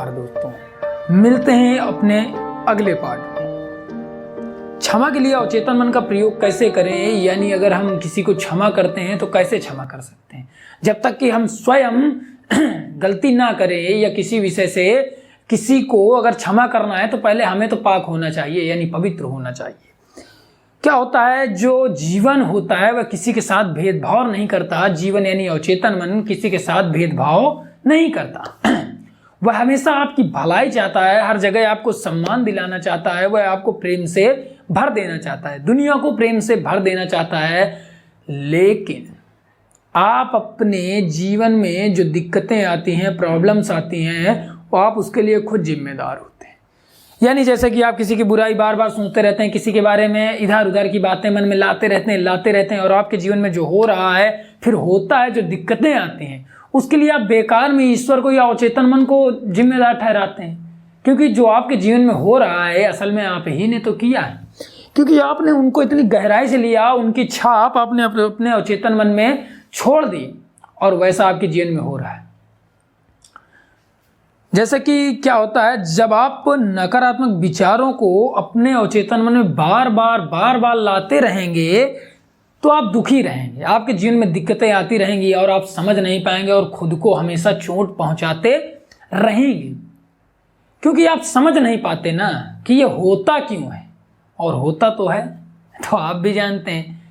नमस्कार दोस्तों, मिलते हैं अपने अगले पार्ट में। क्षमा के लिए अवचेतन मन का प्रयोग कैसे करें, यानी अगर हम किसी को क्षमा करते हैं तो कैसे क्षमा कर सकते हैं। जब तक कि हम स्वयं गलती ना करें या किसी विषय से किसी को अगर क्षमा करना है तो पहले हमें तो पाक होना चाहिए, यानी पवित्र होना चाहिए। क्या होता है, जो जीवन होता है वह किसी के साथ भेदभाव नहीं करता। जीवन यानी अवचेतन मन किसी के साथ भेदभाव नहीं करता। वह हमेशा आपकी भलाई चाहता है, हर जगह आपको सम्मान दिलाना चाहता है, वह आपको प्रेम से भर देना चाहता है, दुनिया को प्रेम से भर देना चाहता है। लेकिन आप अपने जीवन में जो दिक्कतें आती हैं, प्रॉब्लम्स आती हैं, वो आप उसके लिए खुद जिम्मेदार होते हैं। यानी जैसे कि आप किसी की बुराई बार बार सुनते रहते हैं, किसी के बारे में इधर उधर की बातें मन में लाते रहते हैं और आपके जीवन में जो हो रहा है फिर होता है, जो दिक्कतें आती हैं, उसके लिए आप बेकार में ईश्वर को या अवचेतन मन को जिम्मेदार ठहराते हैं। क्योंकि जो आपके जीवन में हो रहा है असल में आप ही ने तो किया है, क्योंकि आपने उनको इतनी गहराई से लिया, उनकी छाप आपने अपने अवचेतन मन में छोड़ दी और वैसा आपके जीवन में हो रहा है। जैसे कि क्या होता है, जब आप नकारात्मक विचारों को अपने अवचेतन मन में बार बार लाते रहेंगे तो आप दुखी रहेंगे, आपके जीवन में दिक्कतें आती रहेंगी और आप समझ नहीं पाएंगे और खुद को हमेशा चोट पहुंचाते रहेंगे, क्योंकि आप समझ नहीं पाते ना कि ये होता क्यों है, और होता तो है तो आप भी जानते हैं।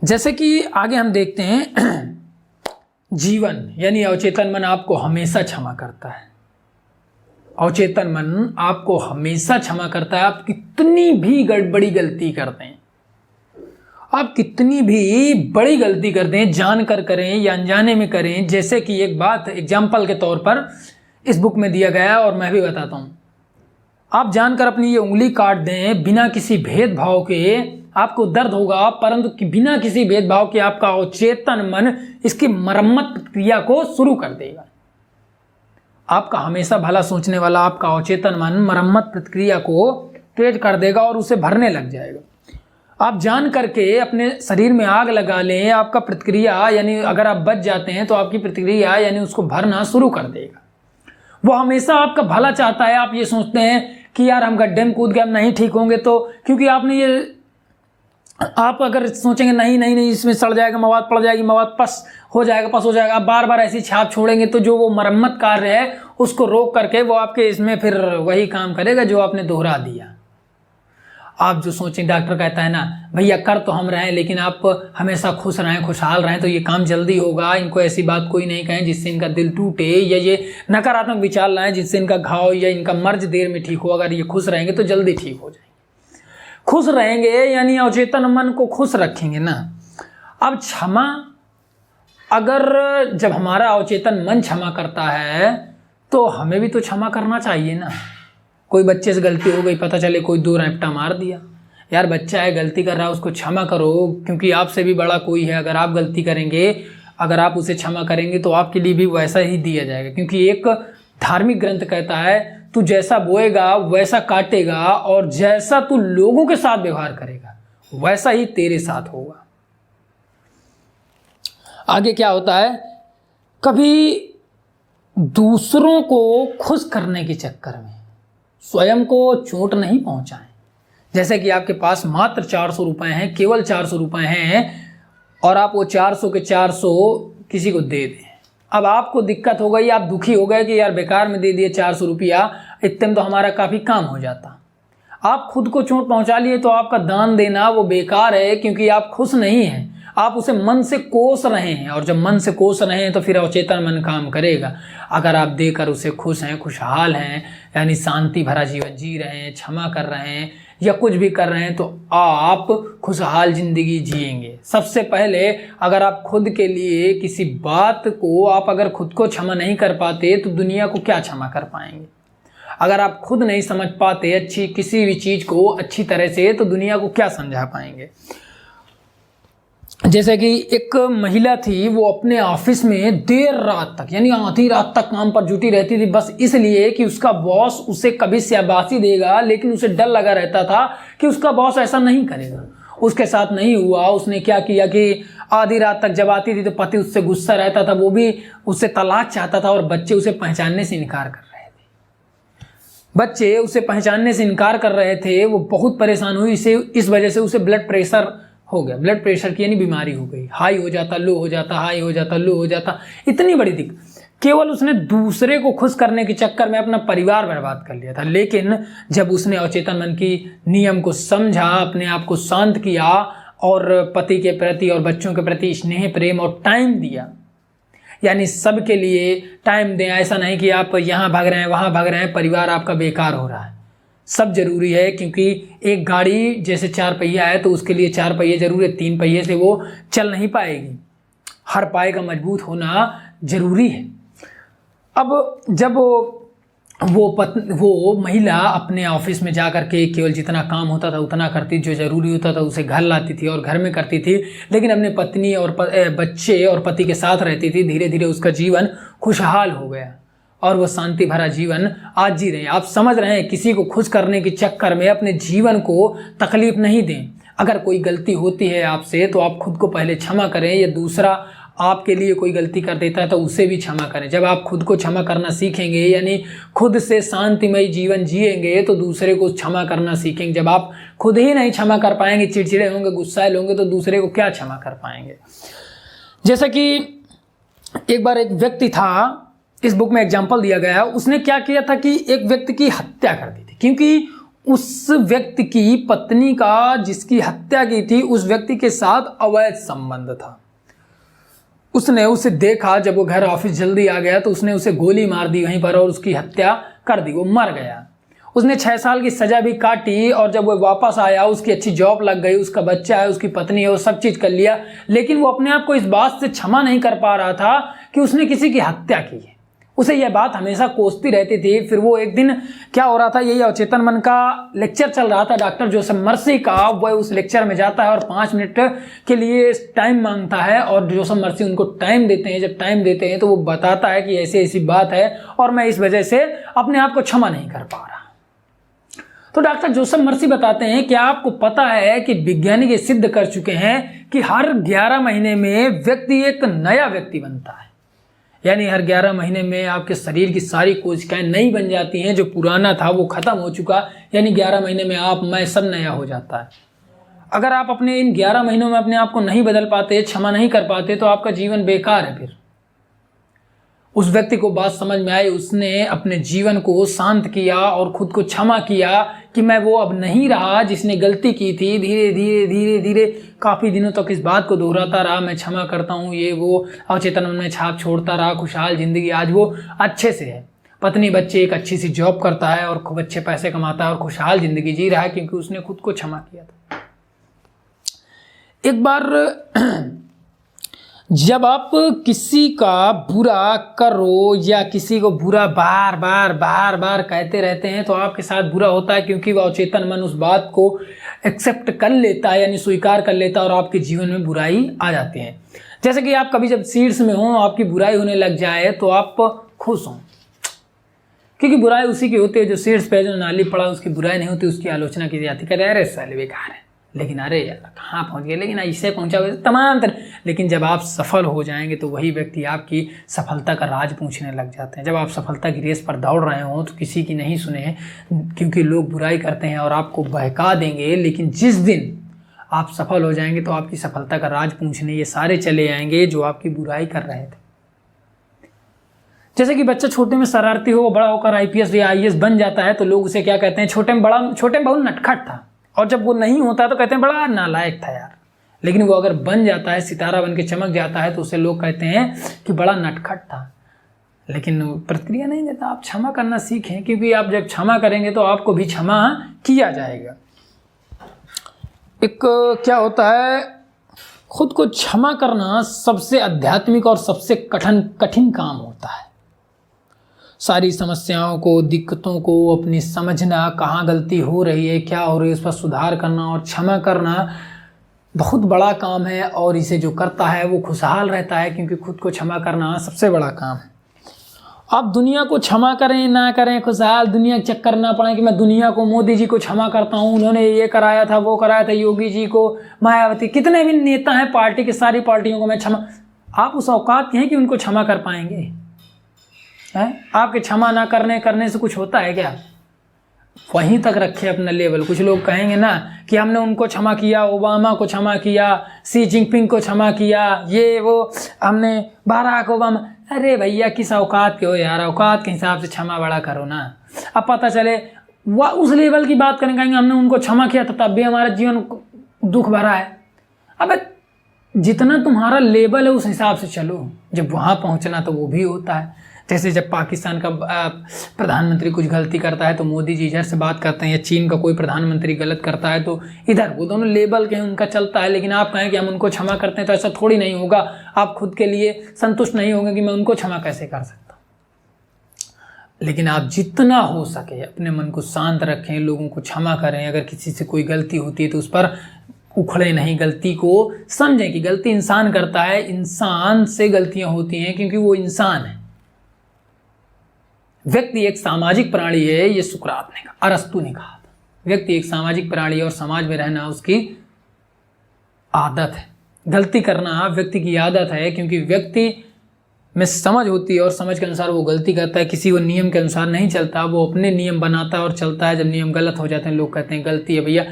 जैसे कि आगे हम देखते हैं, जीवन यानी अवचेतन मन आपको हमेशा क्षमा करता है। अवचेतन मन आपको हमेशा क्षमा करता है। आप कितनी भी बड़ी गलती करते हैं, आप कितनी भी बड़ी गलती करते हैं, जानकर करें या अनजाने में करें। जैसे कि एक बात एग्जाम्पल के तौर पर इस बुक में दिया गया है और मैं भी बताता हूँ। आप जानकर अपनी ये उंगली काट दें बिना किसी भेदभाव के, आपको दर्द होगा, परंतु बिना किसी भेदभाव के आपका अवचेतन मन इसकी मरम्मत प्रक्रिया को शुरू कर देगा। आपका हमेशा भला सोचने वाला आपका अवचेतन मन मरम्मत प्रक्रिया को तेज कर देगा और उसे भरने लग जाएगा। आप जान करके अपने शरीर में आग लगा लें, आपका प्रतिक्रिया यानी अगर आप बच जाते हैं तो आपकी प्रतिक्रिया यानी उसको भरना शुरू कर देगा। वो हमेशा आपका भला चाहता है। आप ये सोचते हैं कि यार हम गड्ढे में कूद के हम नहीं ठीक होंगे, तो क्योंकि आपने ये आप अगर सोचेंगे नहीं इसमें सड़ जाएगा, मवाद पड़ जाएगी, मवाद पस हो जाएगा, आप बार बार ऐसी छाप छोड़ेंगे तो जो वो मरम्मत कार्य है उसको रोक करके वो आपके इसमें फिर वही काम करेगा जो आपने दोहरा दिया। आप जो सोचें, डॉक्टर कहता है ना भैया कर तो हम रहे हैं लेकिन आप हमेशा खुश रहें, खुशहाल रहें तो ये काम जल्दी होगा। इनको ऐसी बात कोई नहीं कहें जिससे इनका दिल टूटे, या ये नकारात्मक विचार लाएं जिससे इनका घाव या इनका मर्ज देर में ठीक हो। अगर ये खुश रहेंगे तो जल्दी ठीक हो जाएंगे। खुश रहेंगे यानी अवचेतन मन को खुश रखेंगे ना। अब क्षमा, अगर जब हमारा अवचेतन मन क्षमा करता है तो हमें भी तो क्षमा करना चाहिए ना। कोई बच्चे से गलती हो गई, पता चले कोई दो रैपटा मार दिया, यार बच्चा है गलती कर रहा है उसको क्षमा करो, क्योंकि आपसे भी बड़ा कोई है। अगर आप गलती करेंगे, अगर आप उसे क्षमा करेंगे तो आपके लिए भी वैसा ही दिया जाएगा, क्योंकि एक धार्मिक ग्रंथ कहता है तू जैसा बोएगा वैसा काटेगा और जैसा तू लोगों के साथ व्यवहार करेगा वैसा ही तेरे साथ होगा। आगे क्या होता है, कभी दूसरों को खुश करने के चक्कर में स्वयं को चोट नहीं पहुंचाएं। जैसे कि आपके पास मात्र 400 रुपए हैं, केवल 400 रुपए हैं और आप वो 400 के 400 किसी को दे दें। अब आपको दिक्कत हो गई, आप दुखी हो गए कि यार बेकार में दे दिए 400 रुपया, इतने में तो हमारा काफ़ी काम हो जाता। आप खुद को चोट पहुंचा लिए तो आपका दान देना वो बेकार है, क्योंकि आप खुश नहीं हैं, आप उसे मन से कोस रहे हैं। और जब मन से कोस रहे हैं तो फिर अवचेतन मन काम करेगा। अगर आप देकर उसे खुश हैं, खुशहाल हैं, यानी शांति भरा जीवन जी रहे हैं, क्षमा कर रहे हैं या कुछ भी कर रहे हैं, तो आप खुशहाल जिंदगी जिएंगे। सबसे पहले अगर आप खुद के लिए किसी बात को, आप अगर खुद को क्षमा नहीं कर पाते तो दुनिया को क्या क्षमा कर पाएंगे। अगर आप खुद नहीं समझ पाते अच्छी किसी भी चीज़ को अच्छी तरह से, तो दुनिया को क्या समझा पाएंगे। जैसे कि एक महिला थी, वो अपने ऑफिस में देर रात तक यानी आधी रात तक काम पर जुटी रहती थी, बस इसलिए कि उसका बॉस उसे कभी शाबाशी देगा, लेकिन उसे डर लगा रहता था कि उसका बॉस ऐसा नहीं करेगा। उसके साथ नहीं हुआ। उसने क्या किया कि आधी रात तक जब आती थी तो पति उससे गुस्सा रहता था, वो भी उससे तलाक चाहता था और बच्चे उसे पहचानने से इनकार कर रहे थे। बच्चे उसे पहचानने से इनकार कर रहे थे। वो बहुत परेशान हुई, इस वजह से उसे ब्लड प्रेशर हो गया, ब्लड प्रेशर की यानी बीमारी हो गई। हाई हो जाता, लो हो जाता, हाई हो जाता, लो हो जाता, इतनी बड़ी दिक्कत। केवल उसने दूसरे को खुश करने के चक्कर में अपना परिवार बर्बाद कर लिया था। लेकिन जब उसने अवचेतन मन की नियम को समझा, अपने आप को शांत किया और पति के प्रति और बच्चों के प्रति स्नेह, प्रेम और टाइम दिया, यानी सबके लिए टाइम दें। ऐसा नहीं कि आप यहाँ भाग रहे हैं, वहाँ भाग रहे हैं, परिवार आपका बेकार हो रहा है। सब जरूरी है, क्योंकि एक गाड़ी जैसे 4 पहिया है तो उसके लिए 4 पहिए जरूरी है, 3 पहिए से वो चल नहीं पाएगी। हर पाए का मजबूत होना जरूरी है। अब जब वो महिला अपने ऑफिस में जा कर के केवल जितना काम होता था उतना करती, जो ज़रूरी होता था उसे घर लाती थी और घर में करती थी, लेकिन अपने पत्नी और बच्चे और पति के साथ रहती थी। धीरे धीरे उसका जीवन खुशहाल हो गया और वो शांति भरा जीवन आज जी रहे हैं। आप समझ रहे हैं, किसी को खुश करने के चक्कर में अपने जीवन को तकलीफ नहीं दें। अगर कोई गलती होती है आपसे तो आप खुद को पहले क्षमा करें, या दूसरा आपके लिए कोई गलती कर देता है तो उसे भी क्षमा करें। जब आप खुद को क्षमा करना सीखेंगे, यानी खुद से शांतिमय जीवन जिएंगे, तो दूसरे को क्षमा करना सीखेंगे। जब आप खुद ही नहीं क्षमा कर पाएंगे, चिड़चिड़े होंगे, गुस्साए होंगे, तो दूसरे को क्या क्षमा कर पाएंगे। जैसा कि एक बार एक व्यक्ति था, इस बुक में एग्जाम्पल दिया गया है, उसने क्या किया था कि एक व्यक्ति की हत्या कर दी थी, क्योंकि उस व्यक्ति की पत्नी का जिसकी हत्या की थी उस व्यक्ति के साथ अवैध संबंध था। उसने उसे देखा, जब वो घर ऑफिस जल्दी आ गया तो उसने उसे गोली मार दी वहीं पर और उसकी हत्या कर दी, वो मर गया। उसने 6 साल की सजा भी काटी और जब वो वापस आया उसकी अच्छी जॉब लग गई, उसका बच्चा है, उसकी पत्नी है, वो सब चीज़ कर लिया, लेकिन वो अपने आप को इस बात से क्षमा नहीं कर पा रहा था कि उसने किसी की हत्या की है। उसे यह बात हमेशा कोसती रहती थी। फिर वो एक दिन क्या हो रहा था, यही अवचेतन मन का लेक्चर चल रहा था डॉक्टर जोसेफ मर्सी का। वह उस लेक्चर में जाता है और 5 मिनट के लिए टाइम मांगता है और जोसेफ मर्सी उनको टाइम देते हैं। जब टाइम देते हैं तो वो बताता है कि ऐसी ऐसी बात है और मैं इस वजह से अपने आप को क्षमा नहीं कर पा रहा। तो डॉक्टर जोसेफ मर्सी बताते हैं कि आपको पता है कि वैज्ञानिक सिद्ध कर चुके हैं कि हर 11 महीने में व्यक्ति एक नया व्यक्ति बनता है। यानी हर 11 महीने में आपके शरीर की सारी कोशिकाएं नई बन जाती हैं, जो पुराना था वो खत्म हो चुका, यानी 11 महीने में आप मैं सब नया हो जाता है। अगर आप अपने इन 11 महीनों में अपने आप को नहीं बदल पाते, क्षमा नहीं कर पाते, तो आपका जीवन बेकार है। फिर उस व्यक्ति को बात समझ में आई, उसने अपने जीवन को शांत किया और खुद को क्षमा किया कि मैं वो अब नहीं रहा जिसने गलती की थी। धीरे धीरे धीरे धीरे काफ़ी दिनों तक इस बात को दोहराता रहा, मैं क्षमा करता हूँ, ये वो अवचेतन मन में छाप छोड़ता रहा। खुशहाल जिंदगी आज वो अच्छे से है, पत्नी बच्चे, एक अच्छी सी जॉब करता है और खूब अच्छे पैसे कमाता है और खुशहाल जिंदगी जी रहा है, क्योंकि उसने खुद को क्षमा किया था। एक बार जब आप किसी का बुरा करो या किसी को बुरा बार बार कहते रहते हैं तो आपके साथ बुरा होता है, क्योंकि वह अवचेतन मन उस बात को एक्सेप्ट कर लेता है, यानी स्वीकार कर लेता है और आपके जीवन में बुराई आ जाती है। जैसे कि आप कभी जब शीर्ष में हो, आपकी बुराई होने लग जाए तो आप खुश हों, क्योंकि बुराई उसी की होती है जो शीर्ष पे, जो नाली पड़ा उसकी बुराई नहीं होती, उसकी आलोचना की जाती। कहते हैं अरे साले बेकार है, लेकिन अरे यार कहाँ पहुँच गए, लेकिन इससे पहुँचा हुआ तमाम तरह। लेकिन जब आप सफल हो जाएंगे तो वही व्यक्ति आपकी सफलता का राज पूछने लग जाते हैं। जब आप सफलता की रेस पर दौड़ रहे हो तो किसी की नहीं सुने, क्योंकि लोग बुराई करते हैं और आपको बहका देंगे। लेकिन जिस दिन आप सफल हो जाएंगे तो आपकी सफलता का राज पूछने ये सारे चले आएंगे जो आपकी बुराई कर रहे थे। जैसे कि बच्चा छोटे में शरारती हो, बड़ा होकर IPS या IAS बन जाता है तो लोग उसे क्या कहते हैं, छोटे में बहुत नटखट था, और जब वो नहीं होता तो कहते हैं बड़ा नालायक था यार। लेकिन वो अगर बन जाता है, सितारा बन के चमक जाता है, तो उसे लोग कहते हैं कि बड़ा नटखट था। लेकिन प्रतिक्रिया नहीं देता। आप क्षमा करना सीखें, क्योंकि आप जब क्षमा करेंगे तो आपको भी क्षमा किया जाएगा। एक क्या होता है, खुद को क्षमा करना सबसे आध्यात्मिक और सबसे कठिन काम होता है। सारी समस्याओं को, दिक्कतों को अपनी समझना, कहाँ गलती हो रही है, क्या हो रही है, उस पर सुधार करना और क्षमा करना बहुत बड़ा काम है। और इसे जो करता है वो खुशहाल रहता है, क्योंकि खुद को क्षमा करना सबसे बड़ा काम है। आप दुनिया को क्षमा करें ना करें, खुशहाल दुनिया के चक्कर ना पड़े कि मैं दुनिया को, मोदी जी को क्षमा करता हूँ, उन्होंने ये कराया था, वो कराया था, योगी जी को, मायावती, कितने भी नेता हैं पार्टी के, सारी पार्टियों को मैं क्षमा। आप उस औकात के हैं कि उनको क्षमा कर पाएंगे? है आपके क्षमा ना करने से कुछ होता है क्या? वहीं तक रखे अपना लेवल। कुछ लोग कहेंगे ना कि हमने उनको क्षमा किया, ओबामा को क्षमा किया, सी जिनपिंग को क्षमा किया, ये वो हमने बाराक ओबामा। अरे भैया किस औकात के हो यार, औकात के हिसाब से क्षमा बड़ा करो ना। अब पता चले वह उस लेवल की बात करें, कहेंगे हमने उनको क्षमा किया तो तब भी हमारा जीवन दुख भरा है। अब जितना तुम्हारा लेवल है उस हिसाब से चलो, जब वहाँ पहुँचना तो वो भी होता है। जैसे जब पाकिस्तान का प्रधानमंत्री कुछ गलती करता है तो मोदी जी इधर से बात करते हैं, या चीन का कोई प्रधानमंत्री गलत करता है तो इधर, वो दोनों लेवल के हैं, उनका चलता है। लेकिन आप कहें कि हम उनको क्षमा करते हैं तो ऐसा थोड़ी नहीं होगा। आप खुद के लिए संतुष्ट नहीं होंगे कि मैं उनको क्षमा कैसे कर सकता हूँ। लेकिन आप जितना हो सके अपने मन को शांत रखें, लोगों को क्षमा करें। अगर किसी से कोई गलती होती है तो उस पर उखड़े नहीं, गलती को समझें कि गलती इंसान करता है, इंसान से गलतियाँ होती हैं क्योंकि वो इंसान है। व्यक्ति एक सामाजिक प्राणी है, ये सुकरात ने कहा, अरस्तु ने कहा था। व्यक्ति एक सामाजिक प्राणी है और समाज में रहना उसकी आदत है। गलती करना व्यक्ति की आदत है क्योंकि व्यक्ति में समझ होती है और समझ के अनुसार वो गलती करता है। किसी वो नियम के अनुसार नहीं चलता, वो अपने नियम बनाता है और चलता है। जब नियम गलत हो जाते हैं लोग कहते हैं गलती है भैया।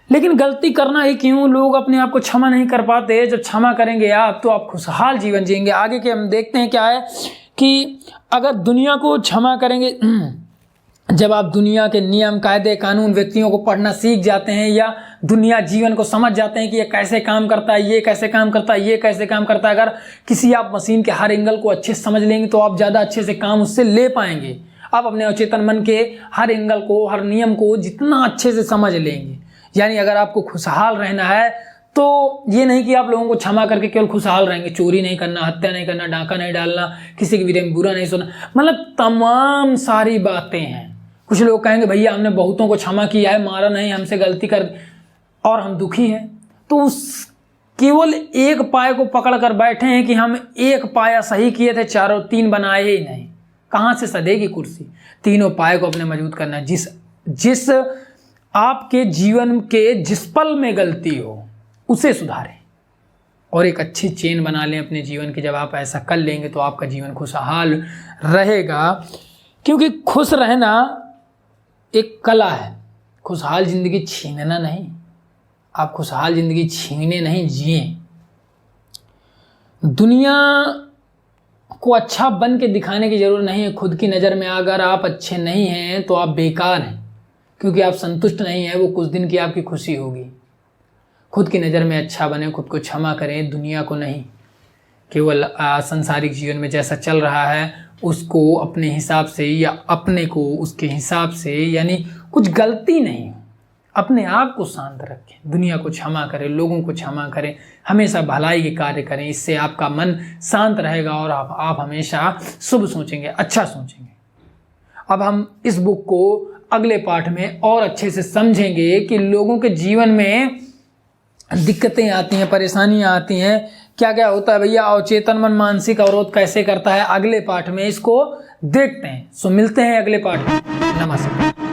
लेकिन गलती करना ही क्यों, लोग अपने आप को क्षमा नहीं कर पाते। जब क्षमा करेंगे आप तो आप खुशहाल जीवन जिएंगे। आगे के हम देखते हैं क्या है कि अगर दुनिया को क्षमा करेंगे, जब आप दुनिया के नियम कायदे कानून व्यक्तियों को पढ़ना सीख जाते हैं या दुनिया जीवन को समझ जाते हैं कि ये कैसे काम करता है, ये कैसे काम करता है, ये कैसे काम करता है। अगर किसी आप मशीन के हर एंगल को अच्छे से समझ लेंगे तो आप ज़्यादा अच्छे से काम उससे ले पाएंगे। आप अपने अवचेतन मन के हर एंगल को, हर नियम को जितना अच्छे से समझ लेंगे, यानी अगर आपको खुशहाल रहना है तो ये नहीं कि आप लोगों को क्षमा करके केवल खुशहाल रहेंगे। चोरी नहीं करना, हत्या नहीं करना, डाका नहीं डालना, किसी के विषय में बुरा नहीं सुनना, मतलब तमाम सारी बातें हैं। कुछ लोग कहेंगे भैया हमने बहुतों को क्षमा किया है, मारा नहीं, हमसे गलती कर और हम दुखी हैं। तो उस केवल एक पाए को पकड़ कर बैठे हैं कि हम एक पाया सही किए थे, चारों तीन बनाए ही नहीं। कहाँ से सधेगी कुर्सी? तीनों पाए को अपने मजबूत करना है। जिस आपके जीवन के जिस पल में गलती हो उसे सुधारें और एक अच्छी चेन बना लें अपने जीवन की। जब आप ऐसा कर लेंगे तो आपका जीवन खुशहाल रहेगा, क्योंकि खुश रहना एक कला है, खुशहाल ज़िंदगी छीनना नहीं। आप खुशहाल ज़िंदगी छीने नहीं, जिए। दुनिया को अच्छा बन के दिखाने की ज़रूरत नहीं है। खुद की नज़र में अगर आप अच्छे नहीं हैं तो आप बेकार हैं, क्योंकि आप संतुष्ट नहीं हैं। वो कुछ दिन की आपकी खुशी होगी। खुद की नज़र में अच्छा बने, खुद को क्षमा करें, दुनिया को नहीं। केवल सांसारिक जीवन में जैसा चल रहा है उसको अपने हिसाब से या अपने को उसके हिसाब से, यानी कुछ गलती नहीं, अपने आप को शांत रखें, दुनिया को क्षमा करें, लोगों को क्षमा करें, हमेशा भलाई के कार्य करें। इससे आपका मन शांत रहेगा और आप हमेशा शुभ सोचेंगे, अच्छा सोचेंगे। अब हम इस बुक को अगले पाठ में और अच्छे से समझेंगे कि लोगों के जीवन में दिक्कतें आती हैं, परेशानियां आती हैं, क्या क्या होता है भैया, अवचेतन मन मानसिक अवरोध कैसे करता है। अगले पाठ में इसको देखते हैं। सो मिलते हैं अगले पाठ में। नमस्कार।